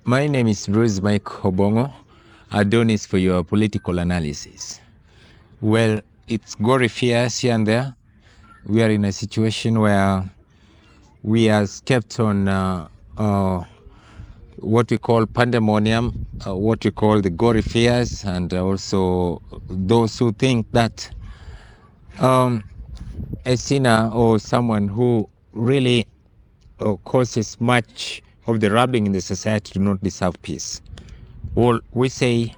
My name is Bruce Mike Obongo, Adonis for your political analysis. Well, it's gory fears here and there. We are in a situation where we are kept on what we call pandemonium, what we call the gory fears, and also those who think that a sinner or someone who really causes much of the rubbing in the society do not deserve peace. Well, we say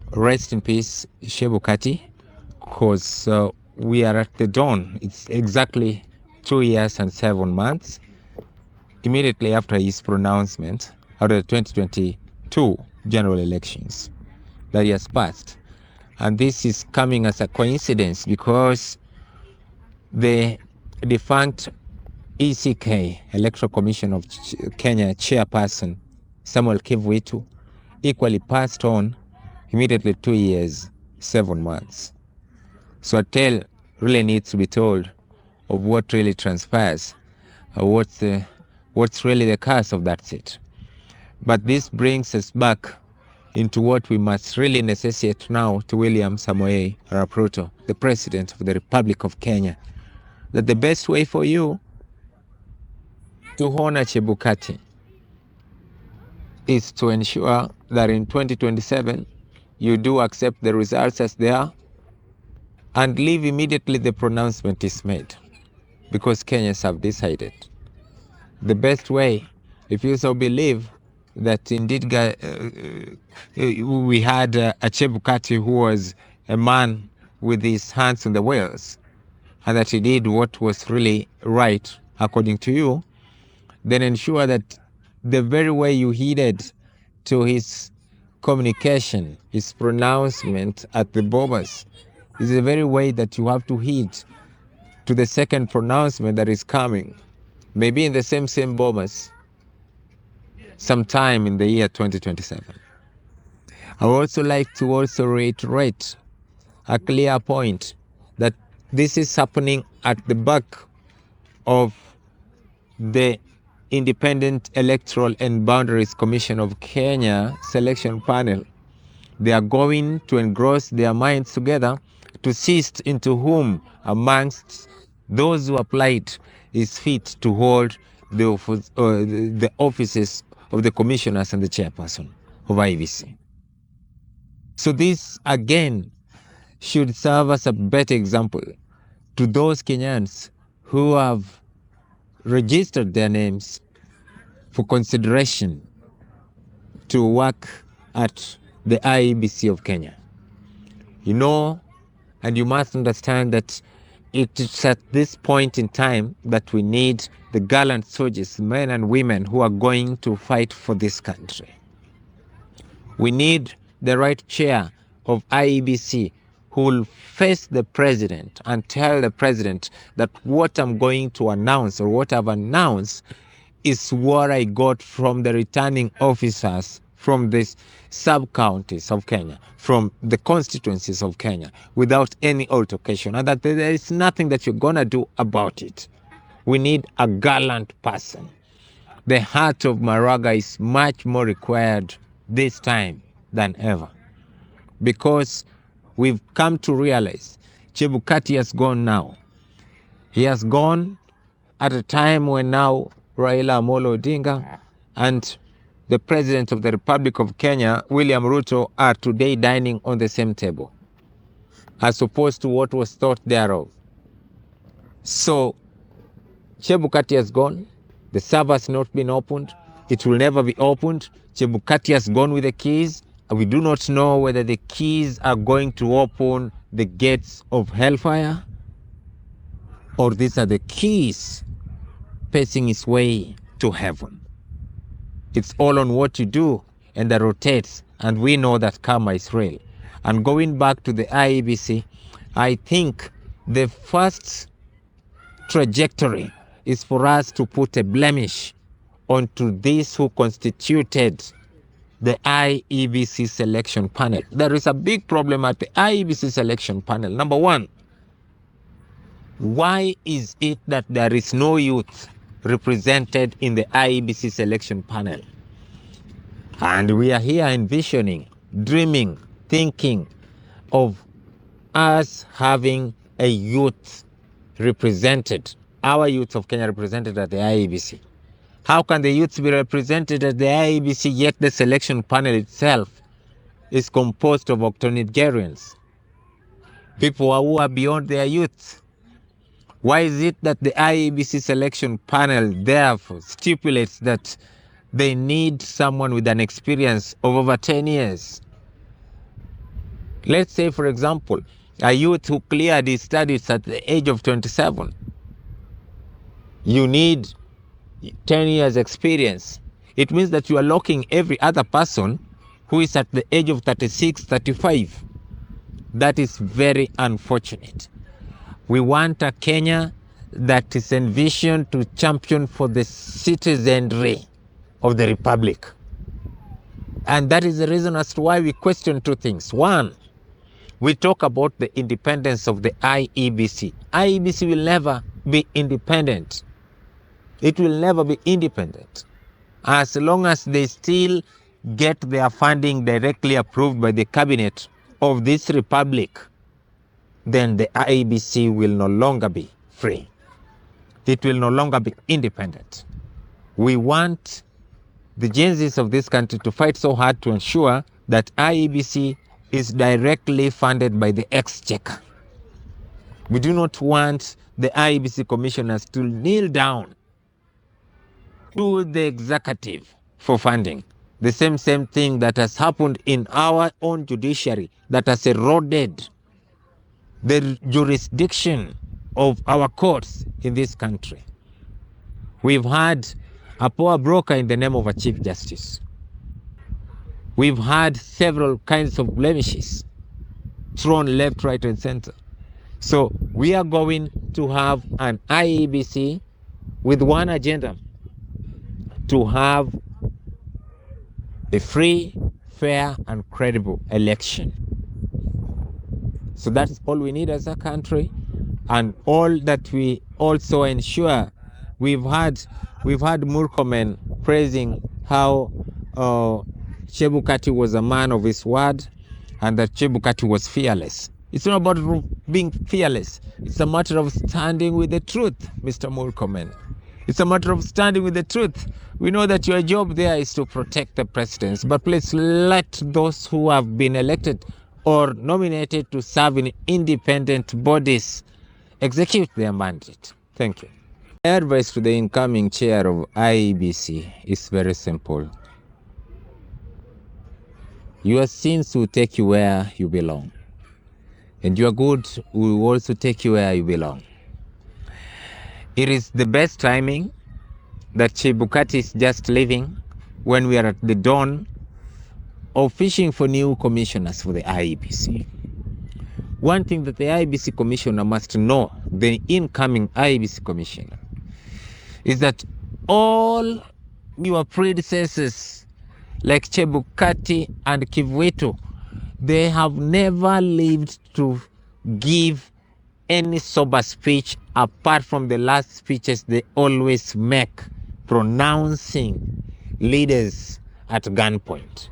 rest in peace, Shebukati, because we are at the dawn. It's exactly 2 years and 7 months immediately after his pronouncement out of the 2022 general elections that he has passed. And this is coming as a coincidence because the defunct ECK, Electoral Commission of Kenya chairperson, Samuel Kivuitu, equally passed on immediately 2 years, 7 months. So a tale really needs to be told of what really transpires, what's really the cause of that seat. But this brings us back into what we must really necessitate now to William Samoei Arap Ruto, the President of the Republic of Kenya, that the best way for you to honor Chebukati is to ensure that in 2027 you do accept the results as they are and leave immediately the pronouncement is made, because Kenyans have decided. The best way, if you so believe that indeed we had a Chebukati who was a man with his hands on the wheels, and that he did what was really right according to you, then ensure that the very way you heeded to his communication, his pronouncement at the Bobas, is the very way that you have to heed to the second pronouncement that is coming, maybe in the same Bobas, sometime in the year 2027. I would also like to also reiterate a clear point that this is happening at the back of the Independent Electoral and Boundaries Commission of Kenya selection panel. They are going to engross their minds together to sift into whom amongst those who applied is fit to hold the offices of the commissioners and the chairperson of Iebc. So this again should serve as a better example to those Kenyans who have registered their names for consideration to work at the Iebc of Kenya. You know, and you must understand that it's at this point in time that we need the gallant soldiers, men and women who are going to fight for this country. We need the right chair of Iebc who will face the president and tell the president that what I'm going to announce or what I've announced is what I got from the returning officers from the sub-counties of Kenya, from the constituencies of Kenya, without any altercation, and that there is nothing that you're going to do about it. We need a gallant person. The heart of Maraga is much more required this time than ever, because we've come to realize Chebukati has gone now. He has gone at a time when now Raila Amolo Odinga and the President of the Republic of Kenya, William Ruto, are today dining on the same table, as opposed to what was thought thereof. So Chebukati has gone. The server has not been opened. It will never be opened. Chebukati has gone with the keys. We do not know whether the keys are going to open the gates of hellfire, or these are the keys pacing his way to heaven. It's all on what you do and that rotates, and we know that karma is real. And going back to the Iebc, I think the first trajectory is for us to put a blemish onto these who constituted the Iebc selection panel. There is a big problem at the Iebc selection panel. Number one, why is it that there is no youth represented in the Iebc selection panel? And we are here envisioning, dreaming, thinking of us having a youth represented, our youth of Kenya represented at the IEBC. How can the youths be represented at the IEBC, yet the selection panel itself is composed of octogenarians, people who are beyond their youth? Why is it that the IEBC selection panel therefore stipulates that they need someone with an experience of over 10 years? Let's say, for example, a youth who cleared his studies at the age of 27. You need 10 years experience. It means that you are locking every other person who is at the age of 36, 35. That is very unfortunate. We want a Kenya that is envisioned to champion for the citizenry of the Republic. And that is the reason as to why we question two things. One, we talk about the independence of the IEBC. IEBC will never be independent. It will never be independent. As long as they still get their funding directly approved by the cabinet of this republic, then the IEBC will no longer be free. It will no longer be independent. We want the Gen Zs of this country to fight so hard to ensure that IEBC is directly funded by the exchequer. We do not want the IEBC commissioners to kneel down to the executive for funding. The same thing that has happened in our own judiciary, that has eroded the jurisdiction of our courts in this country. We've had a power broker in the name of a Chief Justice. We've had several kinds of blemishes thrown left, right, and center. So we are going to have an IEBC with one agenda: to have a free, fair, and credible election. So that's all we need as a country, and all that we also ensure. We've had Murkomen praising how Chebukati was a man of his word, and that Chebukati was fearless. It's not about being fearless. It's a matter of standing with the truth, Mr. Murkomen. It's a matter of standing with the truth. We know that your job there is to protect the presidents, but please let those who have been elected or nominated to serve in independent bodies execute their mandate. Thank you. My advice to the incoming chair of IEBC is very simple. Your sins will take you where you belong, and your good will also take you where you belong. It is the best timing that Chebukati is just leaving when we are at the dawn of fishing for new commissioners for the IEBC. One thing that the IEBC commissioner must know, the incoming IEBC commissioner, is that all your predecessors like Chebukati and Kivuito, they have never lived to give any sober speech apart from the last speeches they always make, pronouncing leaders at gunpoint.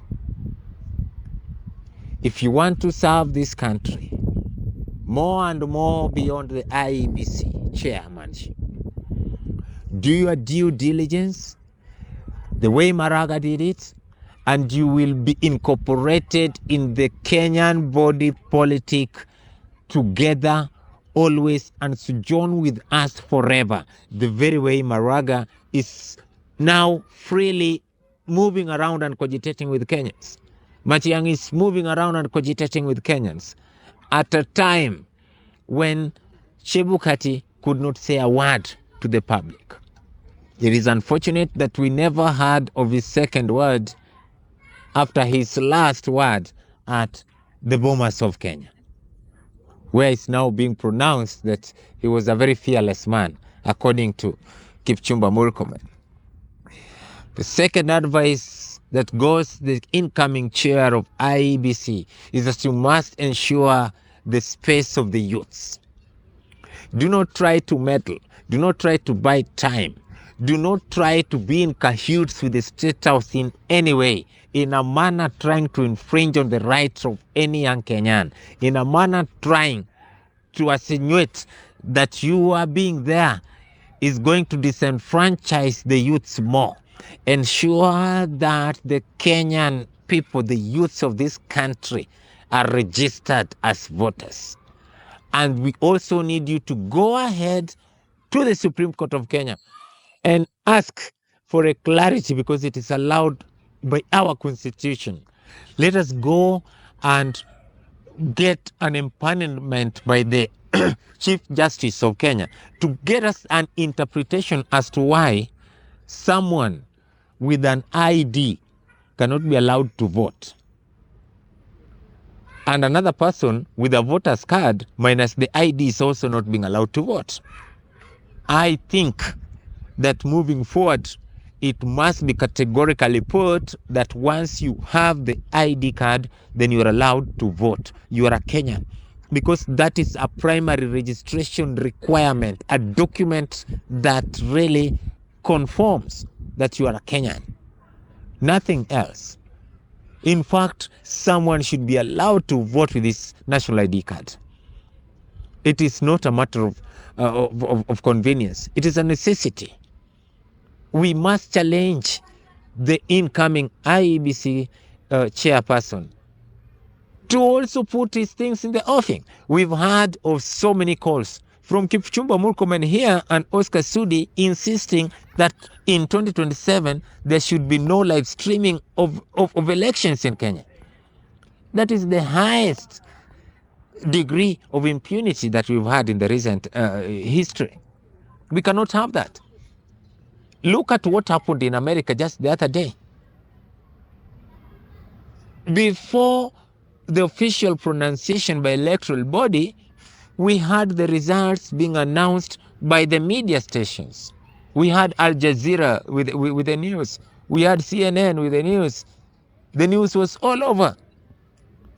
If you want to serve this country more and more beyond the IEBC chairmanship, do your due diligence the way Maraga did it, and you will be incorporated in the Kenyan body politic together, always, and sojourn with us forever, the very way Maraga is now freely moving around and cogitating with Kenyans. Matiang'i is moving around and cogitating with Kenyans at a time when Chebukati could not say a word to the public. It is unfortunate that we never heard of his second word after his last word at the Bomas of Kenya, where it's now being pronounced that he was a very fearless man, according to Kipchumba Murkomen. The second advice that goes to the incoming chair of IEBC is that you must ensure the space of the youths. Do not try to meddle. Do not try to buy time. Do not try to be in cahoots with the State House in any way, in a manner trying to infringe on the rights of any young Kenyan, in a manner trying to insinuate that you are being there is going to disenfranchise the youths more. Ensure that the Kenyan people, the youths of this country, are registered as voters. And we also need you to go ahead to the Supreme Court of Kenya and ask for a clarity, because it is allowed by our constitution. Let us go and get an empanelment by the Chief Justice of Kenya to get us an interpretation as to why someone with an ID cannot be allowed to vote, and another person with a voter's card minus the ID is also not being allowed to vote. I think that moving forward, it must be categorically put that once you have the ID card, then you are allowed to vote. You are a Kenyan, because that is a primary registration requirement, a document that really conforms that you are a Kenyan, nothing else. In fact, someone should be allowed to vote with his national ID card. It is not a matter of convenience. It is a necessity. We must challenge the incoming Iebc chairperson to also put his things in the offing. We've heard of so many calls from Kipchumba Murkomen here and Oscar Sudi insisting that in 2027 there should be no live streaming of elections in Kenya. That is the highest degree of impunity that we've had in the recent history. We cannot have that. Look at what happened in America just the other day. Before the official pronunciation by electoral body, we had the results being announced by the media stations. We had Al Jazeera with the news. We had CNN with the news. The news was all over.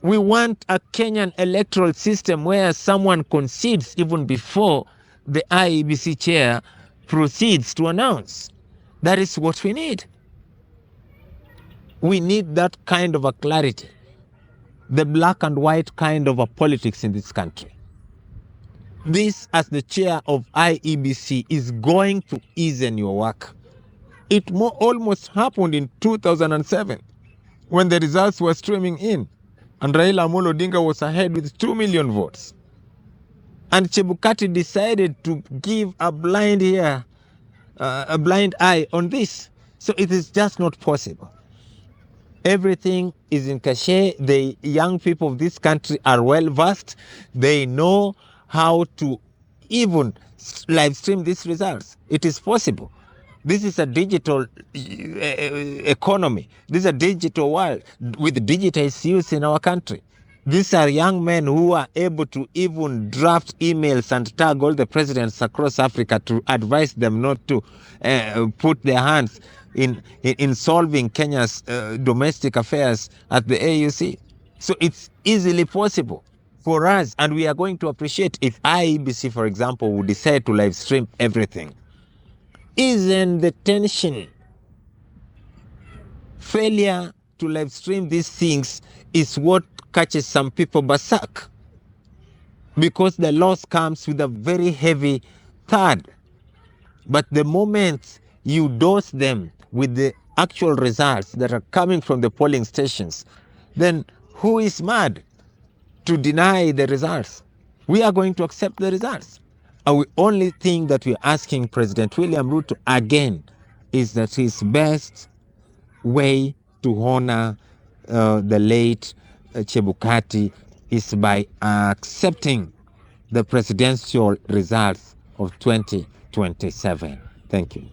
We want a Kenyan electoral system where someone concedes even before the IEBC chair proceeds to announce. That is what we need. We need that kind of a clarity, the black and white kind of a politics in this country. This, as the chair of IEBC, is going to ease in your work. It almost happened in 2007 when the results were streaming in and Raila Amolo Odinga was ahead with 2 million votes. And Chebukati decided to give a blind eye on this. So it is just not possible. Everything is in cachet. The young people of this country are well versed. They know how to even live stream these results. It is possible. This is a digital economy. This is a digital world with digital issues in our country. These are young men who are able to even draft emails and tag all the presidents across Africa to advise them not to put their hands in solving Kenya's domestic affairs at the AUC. So it's easily possible for us, and we are going to appreciate if IEBC, for example, would decide to live stream everything. Isn't the tension? Failure to live stream these things is what catches some people berserk, because the loss comes with a very heavy thud. But the moment you dose them with the actual results that are coming from the polling stations, then who is mad to deny the results? We are going to accept the results. Our only thing that we're asking President William Ruto again is that his best way to honor the late Chebukati is by accepting the presidential results of 2027. Thank you.